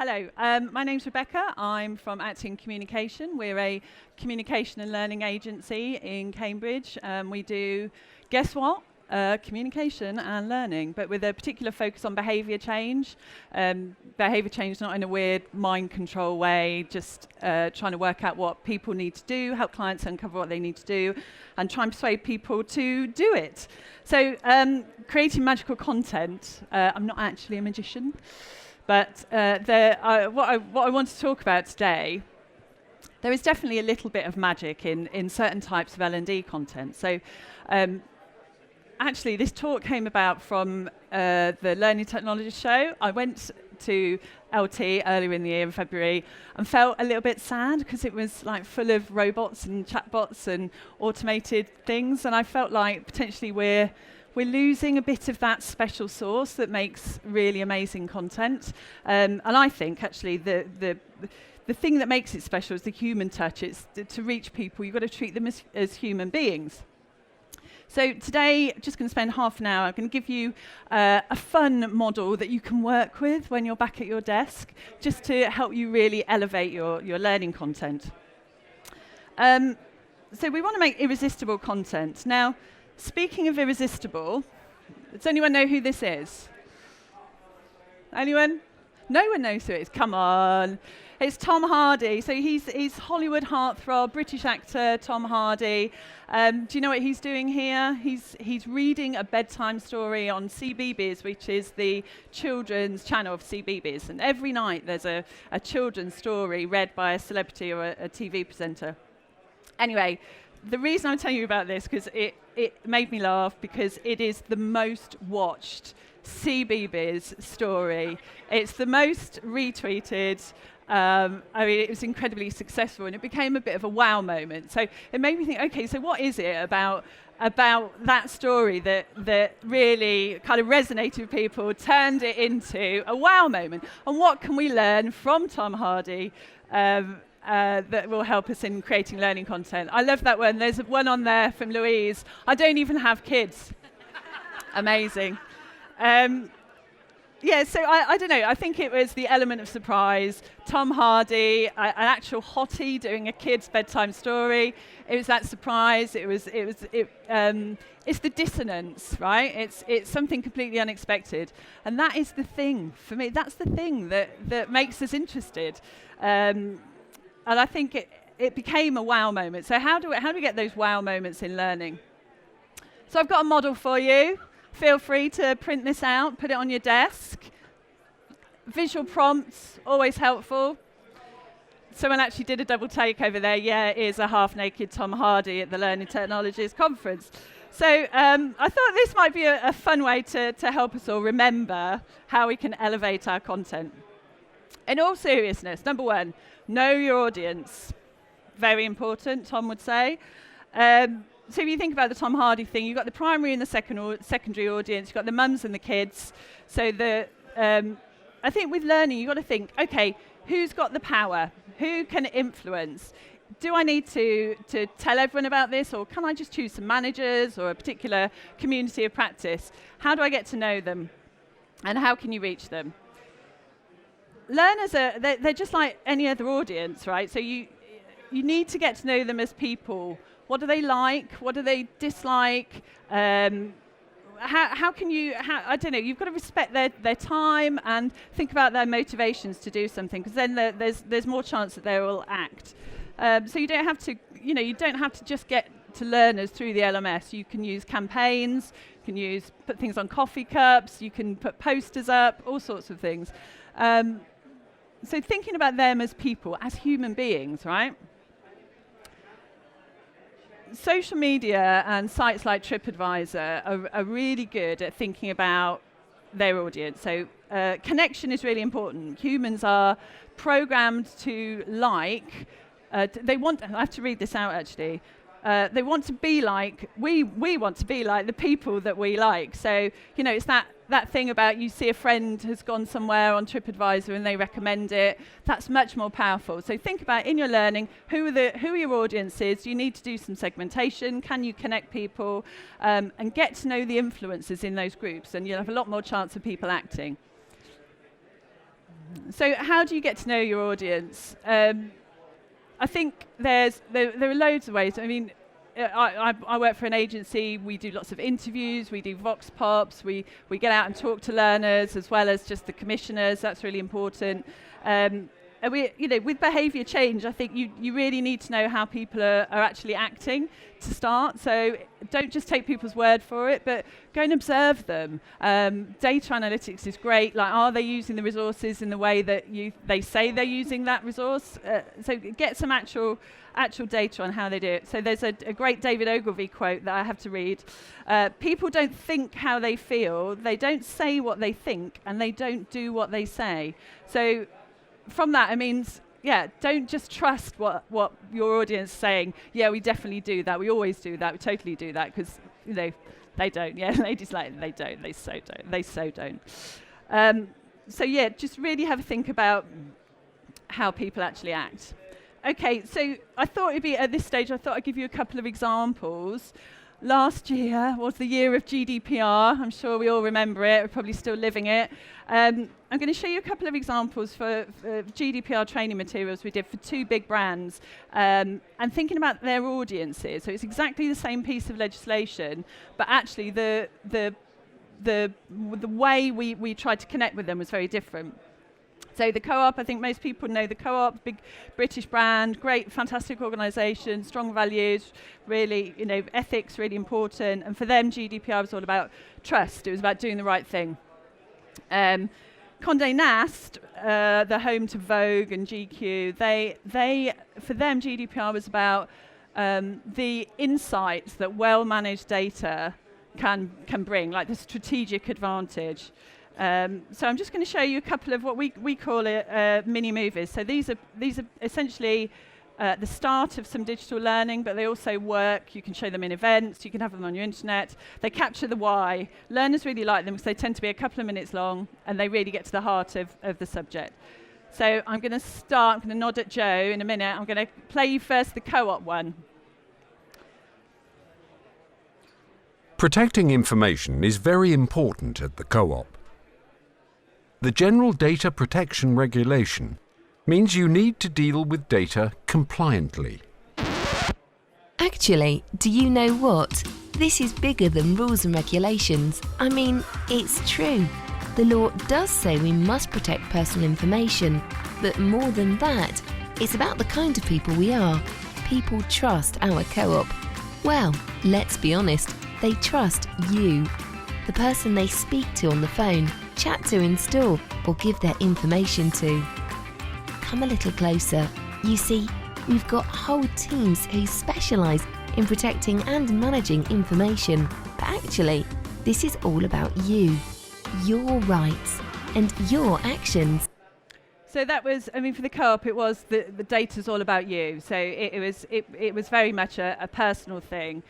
Hello, my name's Rebecca. I'm from Acteon Communication. We're a communication and learning agency in Cambridge. We do, guess what? Communication and learning, but with a particular focus on behaviour change. Behaviour change not in a weird mind control way, just trying to work out what people need to do, help clients uncover what they need to do, and try and persuade people to do it. So creating magical content, I'm not actually a magician, but what I want to talk about today, there is definitely a little bit of magic in certain types of L&D content. So actually, this talk came about from the Learning Technologies show. I went to LT earlier in the year, in February, and felt a little bit sad because it was like full of robots and chatbots and automated things, and I felt like potentially we're losing a bit of that special sauce that makes really amazing content. And I think actually the thing that makes it special is the human touch. It's to reach people, you've got to treat them as human beings. So today, just going to spend half an hour. I'm going to give you a fun model that you can work with when you're back at your desk, just to help you really elevate your learning content. So we want to make irresistible content. Now, speaking of irresistible, does anyone know who this is? Anyone? No one knows who it is. Come on. It's Tom Hardy. So he's Hollywood heartthrob, British actor Tom Hardy. Do you know what he's doing here? He's reading a bedtime story on CBeebies, which is the children's channel of CBeebies. And every night there's a children's story read by a celebrity or a TV presenter. Anyway, the reason I'm telling you about this, because it made me laugh, because it is the most watched CBeebies story. It's the most retweeted. I mean, it was incredibly successful, and it became a bit of a wow moment. So it made me think, okay, so what is it about that story that really kind of resonated with people, turned it into a wow moment? And what can we learn from Tom Hardy that will help us in creating learning content? I love that one. There's one on there from Louise. I don't even have kids. Amazing. Yeah, so I don't know. I think it was the element of surprise. Tom Hardy, an actual hottie doing a kid's bedtime story. It was that surprise. It's the dissonance, right? It's something completely unexpected, and that is the thing for me. That's the thing that makes us interested. And I think it became a wow moment. So how do we get those wow moments in learning? So I've got a model for you. Feel free to print this out, put it on your desk. Visual prompts, always helpful. Someone actually did a double take over there. Yeah, it is a half-naked Tom Hardy at the Learning Technologies conference. So I thought this might be a fun way to help us all remember how we can elevate our content. In all seriousness, number one, know your audience. Very important, Tom would say. So if you think about the Tom Hardy thing, you've got the primary and the secondary audience, you've got the mums and the kids. So I think with learning, you've got to think, okay, who's got the power? Who can influence? Do I need to tell everyone about this, or can I just choose some managers or a particular community of practice? How do I get to know them? And how can you reach them? Learners, they're just like any other audience, right? So you need to get to know them as people. What do they like? What do they dislike? How can you, I don't know, you've got to respect their time and think about their motivations to do something, because then there's more chance that they will act. So you don't have to just get to learners through the LMS. You can use campaigns, you can put things on coffee cups, you can put posters up, all sorts of things. So thinking about them as people, as human beings, right? Social media and sites like TripAdvisor are really good at thinking about their audience. So connection is really important. Humans are programmed to like, I have to read this out actually. They want to be like, we want to be like the people that we like. So, you know, it's that thing about you see a friend has gone somewhere on TripAdvisor and they recommend it. That's much more powerful. So think about in your learning, who are your audiences? You need to do some segmentation. Can you connect people? And get to know the influencers in those groups, and you'll have a lot more chance of people acting. So how do you get to know your audience? I think there are loads of ways. I mean, I work for an agency. We do lots of interviews. We do vox pops. We get out and talk to learners as well as just the commissioners. That's really important. And with behaviour change, I think you really need to know how people are actually acting to start. So don't just take people's word for it, but go and observe them. Data analytics is great. Like, are they using the resources in the way that they say they're using that resource? So get some actual data on how they do it. So there's a great David Ogilvy quote that I have to read. People don't think how they feel. They don't say what they think, and they don't do what they say. So from that, it means, don't just trust what your audience is saying. Yeah, we definitely do that. We always do that. We totally do that, because they don't. Yeah, ladies like they don't. They so don't. They so don't. Just really have a think about how people actually act. Okay, so I thought it'd be at this stage. I thought I'd give you a couple of examples. Last year was the year of GDPR. I'm sure we all remember it. We're probably still living it. I'm going to show you a couple of examples for GDPR training materials we did for 2 big brands, and thinking about their audiences. So it's exactly the same piece of legislation, but actually the way we tried to connect with them was very different. So the Co-op, I think most people know the Co-op, big British brand, great, fantastic organisation, strong values, really, ethics really important. And for them, GDPR was all about trust. It was about doing the right thing. Condé Nast, the home to Vogue and GQ, for them, GDPR was about the insights that well-managed data can bring, like the strategic advantage. So I'm just going to show you a couple of what we call it mini movies. So these are essentially the start of some digital learning, but they also work. You can show them in events. You can have them on your internet. They capture the why. Learners really like them because they tend to be a couple of minutes long, and they really get to the heart of the subject. So I'm going to start. I'm going to nod at Joe in a minute. I'm going to play you first the Co-op one. Protecting information is very important at the Co-op. The General Data Protection Regulation means you need to deal with data compliantly. Actually, do you know what? This is bigger than rules and regulations. I mean, it's true. The law does say we must protect personal information, but more than that, it's about the kind of people we are. People trust our Co-op. Well, let's be honest, they trust you. The person they speak to on the phone, chat to in store, or give their information to. Come a little closer. You see, we've got whole teams who specialise in protecting and managing information. But actually, this is all about you, your rights, and your actions. So that was, for the Co-op, it was the data's all about you. So it was very much a personal thing.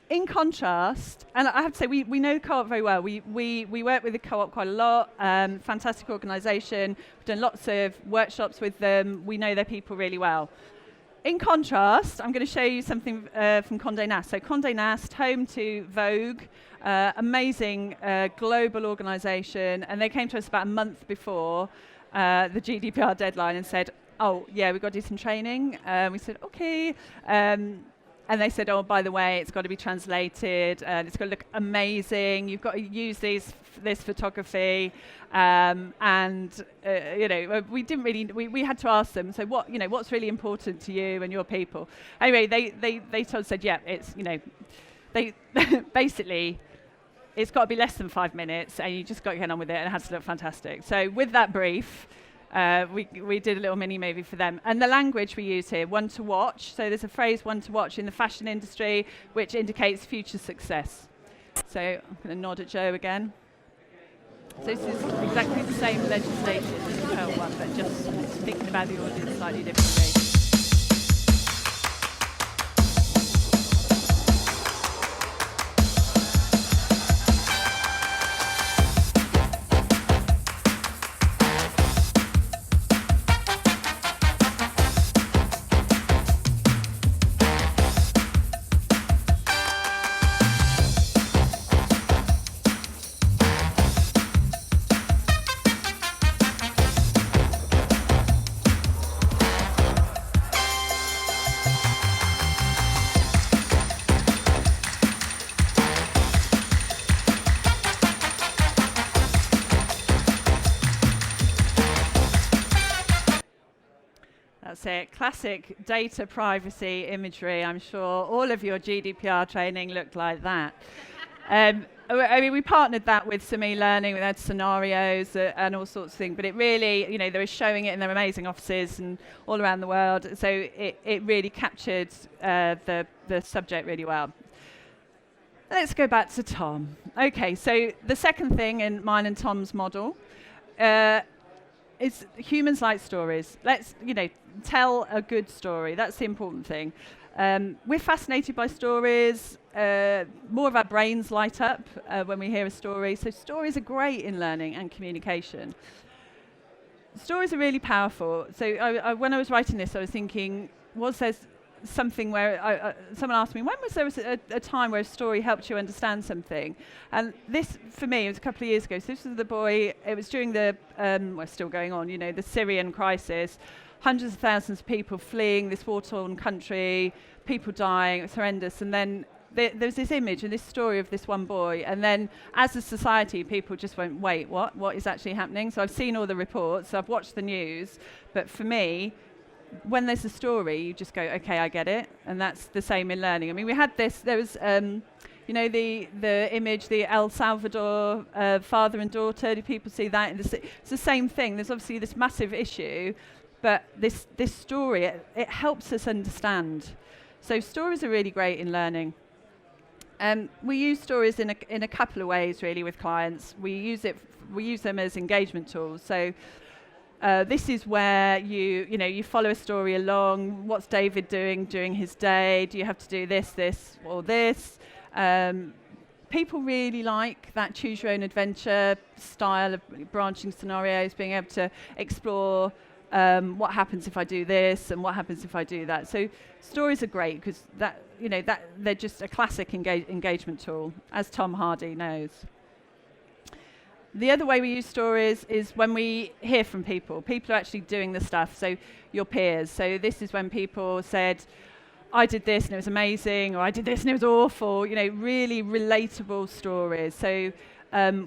In contrast, and I have to say, we know the Co-op very well. We work with the Co-op quite a lot. Fantastic organisation. We've done lots of workshops with them. We know their people really well. In contrast, I'm going to show you something from Condé Nast. So Condé Nast, home to Vogue, amazing global organisation, and they came to us about a month before the GDPR deadline and said, "Oh yeah, we've got to do some training." We said, "Okay." And they said, "Oh, by the way, it's got to be translated, and it's got to look amazing. You've got to use this photography." We didn't really. We had to ask them. So what's really important to you and your people? Anyway, they said, "Yeah, it's they basically." It's got to be less than 5 minutes, and you just got to get on with it, and it has to look fantastic. So with that brief, we did a little mini movie for them. And the language we use here, one to watch. So there's a phrase, one to watch, in the fashion industry, which indicates future success. So I'm going to nod at Joe again. So this is exactly the same legislation as the current one, but just thinking about the audience slightly differently. classic data privacy imagery. I'm sure all of your GDPR training looked like that. I mean, we partnered that with some e-learning. We had scenarios and all sorts of things, but it really, you know, they were showing it in their amazing offices and all around the world. So it really captured the subject really well. Let's go back to Tom. Okay, so the second thing in mine and Tom's model is humans like stories. Let's, you know, tell a good story. That's the important thing. We're fascinated by stories. More of our brains light up when we hear a story. So stories are great in learning and communication. Stories are really powerful. So when I was writing this, I was thinking, was there something where someone asked me, when was there a time where a story helped you understand something? And this, for me, it was a couple of years ago. So this was the boy, it was during the, well, still going on, you know, the Syrian crisis. Hundreds of thousands of people fleeing this war-torn country, people dying, it was horrendous. And then there's this image and this story of this one boy. And then as a society, people just went, wait, what is actually happening? So I've seen all the reports, I've watched the news. But for me, when there's a story, you just go, okay, I get it. And that's the same in learning. I mean, we had this, there was, you know, the image, the El Salvador father and daughter. Do people see that? It's the same thing. There's obviously this massive issue, but this story, it helps us understand. So stories are really great in learning. We use stories in a couple of ways, really, with clients. We use them as engagement tools. So this is where you follow a story along. What's David doing during his day? Do you have to do this, or this? People really like that choose your own adventure style of branching scenarios, being able to explore what happens if I do this and what happens if I do that. So stories are great because that they're just a classic engagement tool, as Tom Hardy knows. The other way we use stories is when we hear from people. People are actually doing the stuff, so your peers. So this is when people said, I did this and it was amazing, or I did this and it was awful, you know, really relatable stories. So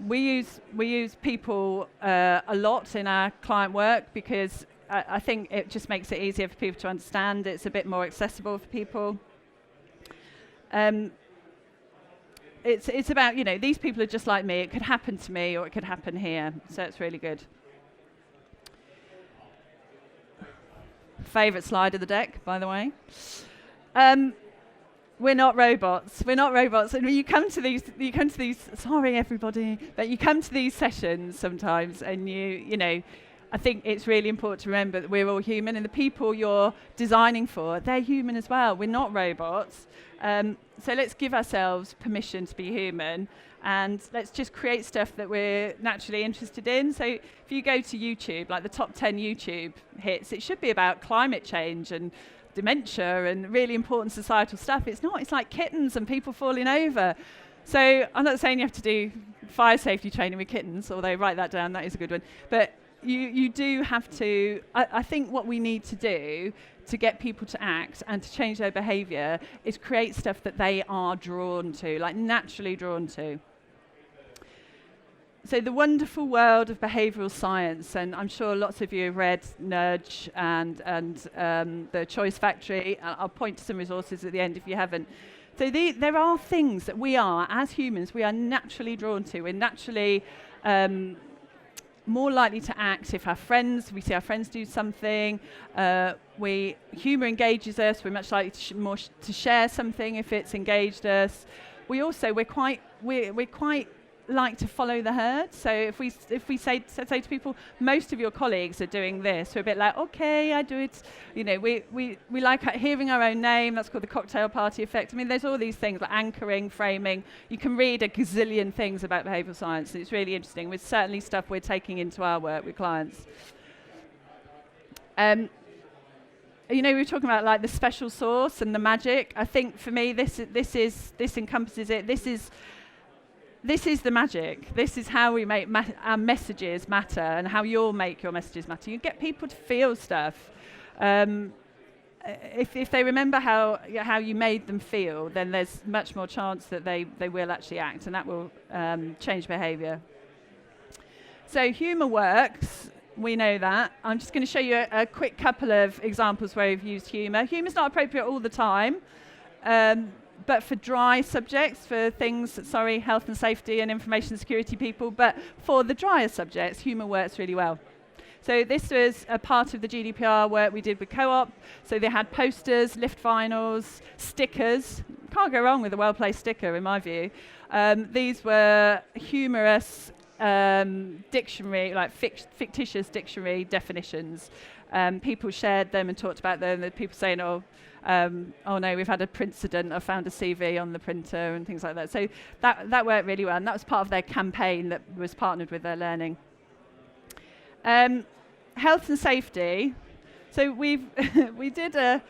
we use people a lot in our client work because I think it just makes it easier for people to understand. It's a bit more accessible for people. It's about, you know, these people are just like me. It could happen to me or it could happen here. So it's really good. Favourite slide of the deck, by the way. We're not robots. We're not robots. And you come to these, sorry everybody, but you come to these sessions sometimes and you know, I think it's really important to remember that we're all human and the people you're designing for, they're human as well. We're not robots. So let's give ourselves permission to be human and let's just create stuff that we're naturally interested in. So if you go to YouTube, like the top 10 YouTube hits, it should be about climate change and dementia and really important societal stuff. It's not. It's like kittens and people falling over. So I'm not saying you have to do fire safety training with kittens, although write that down, that is a good one. But you do have to, I think what we need to do to get people to act and to change their behaviour is create stuff that they are drawn to, like naturally drawn to. So the wonderful world of behavioural science, and I'm sure lots of you have read Nudge and the Choice Factory. I'll point to some resources at the end if you haven't. So there are things that we are, as humans, we are naturally drawn to. We're naturally more likely to act if we see our friends do something. Humour engages us. We're much likely to share something if it's engaged us. We're quite like to follow the herd. So if we say to people, most of your colleagues are doing this, we're a bit like, okay, I do it. You know, we like hearing our own name. That's called the cocktail party effect. I mean, there's all these things like anchoring, framing. You can read a gazillion things about behavioural science. It's really interesting. It's certainly stuff we're taking into our work with clients. You know, we were talking about like the special sauce and the magic. I think for me, this encompasses it. This is the magic. This is how we make our messages matter and how you'll make your messages matter. You get people to feel stuff. If they remember how you made them feel, then there's much more chance that they will actually act, and that will change behaviour. So humour works We know that. I'm just going to show you a quick couple of examples where we've used humour. Humour's not appropriate all the time, but for dry subjects, for things, health and safety and information security people, but for the drier subjects, humour works really well. So this was a part of the GDPR work we did with Co-op. So they had posters, lift vinyls, stickers. Can't go wrong with a well-placed sticker, in my view. These were humorous dictionary, like fictitious dictionary definitions. People shared them and talked about them. There were people saying, oh no, we've had a princident, I found a CV on the printer and things like that. So that worked really well, and that was part of their campaign that was partnered with their learning. Health and safety. So we did a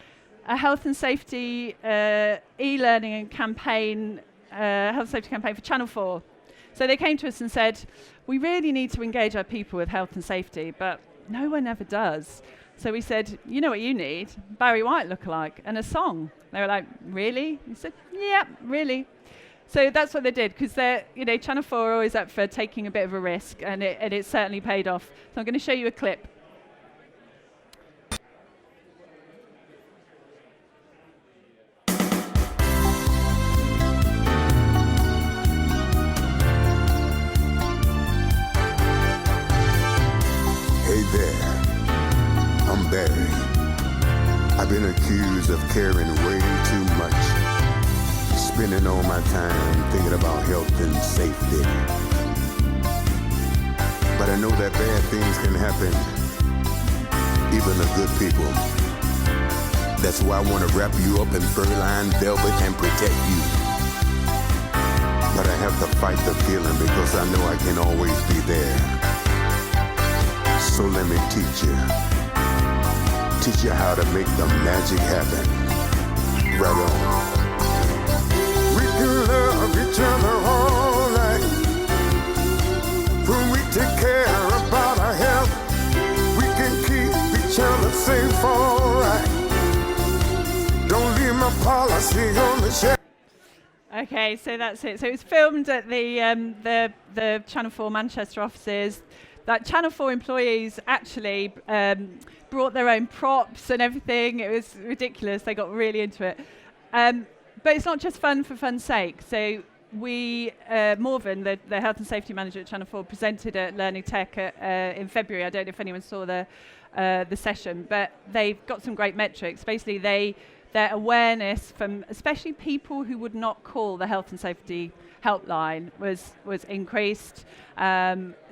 health and safety e-learning and campaign, health and safety campaign for Channel 4. So they came to us and said, we really need to engage our people with health and safety, but no one ever does. So we said, you know what you need? Barry White lookalike and a song. They were like, really? We said, yeah, really. So that's what they did, because Channel 4 are always up for taking a bit of a risk, and it certainly paid off. So I'm going to show you a clip. Hey there, I'm Barry. I've been accused of caring way too much, spending all my time thinking about health and safety. But I know that bad things can happen, even to good people. That's why I want to wrap you up in fur-lined velvet and protect you. But I have to fight the feeling because I know I can always be there. So let me teach you how to make the magic happen. Right on. We can love each other all night. When we take care about our health, we can keep each other safe, all right. Don't leave my policy on the shelf. Okay, so that's it. So it was filmed at the Channel 4 Manchester offices. That Channel 4 employees actually brought their own props and everything. It was ridiculous. They got really into it. But it's not just fun for fun's sake. So we, Morven, the health and safety manager at Channel 4, presented at Learning Tech in February. I don't know if anyone saw the session, but they've got some great metrics. Basically, their awareness from especially people who would not call the health and safety helpline was increased.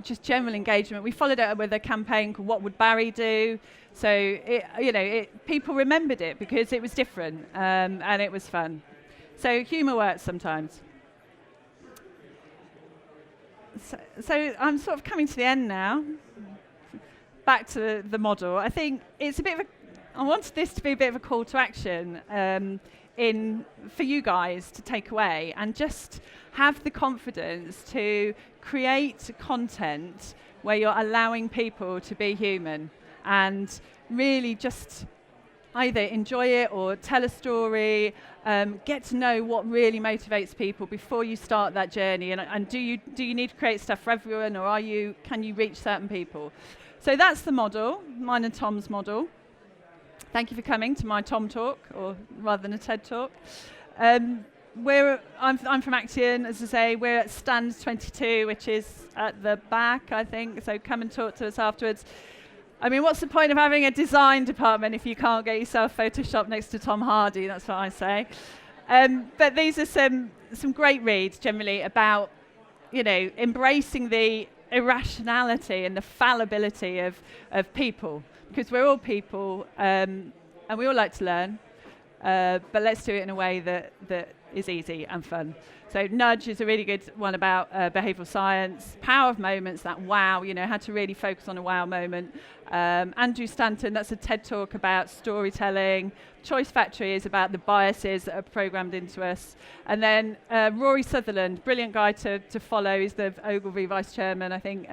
Just general engagement. We followed it up with a campaign called "What Would Barry Do?" So people remembered it because it was different and it was fun. So humour works sometimes. So I'm sort of coming to the end now. Back to the model. I think it's a bit of I wanted this to be a bit of a call to action for you guys to take away and just have the confidence to create content where you're allowing people to be human and really just either enjoy it or tell a story, get to know what really motivates people before you start that journey. And do you need to create stuff for everyone, or can you reach certain people? So that's the model, mine and Tom's model. Thank you for coming to my Tom talk, or rather than a TED talk. I'm from Acteon, as I say. We're at stand 22, which is at the back, I think. So come and talk to us afterwards. I mean, what's the point of having a design department if you can't get yourself photoshopped next to Tom Hardy? That's what I say. But these are some great reads generally about, embracing the irrationality and the fallibility of people, because we're all people and we all like to learn, but let's do it in a way that is easy and fun. So Nudge is a really good one about behavioural science, power of moments, that wow, how to really focus on a wow moment. Andrew Stanton, that's a TED talk about storytelling. Choice Factory is about the biases that are programmed into us. And then Rory Sutherland, brilliant guy to follow. He's the Ogilvy vice chairman, I think.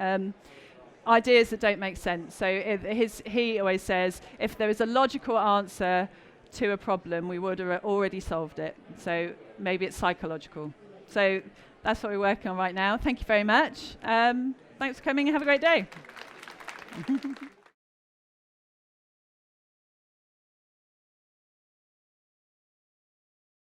Ideas that don't make sense. So he always says, if there is a logical answer to a problem, we would have already solved it. So maybe it's psychological. So that's what we're working on right now. Thank you very much. Thanks for coming and have a great day.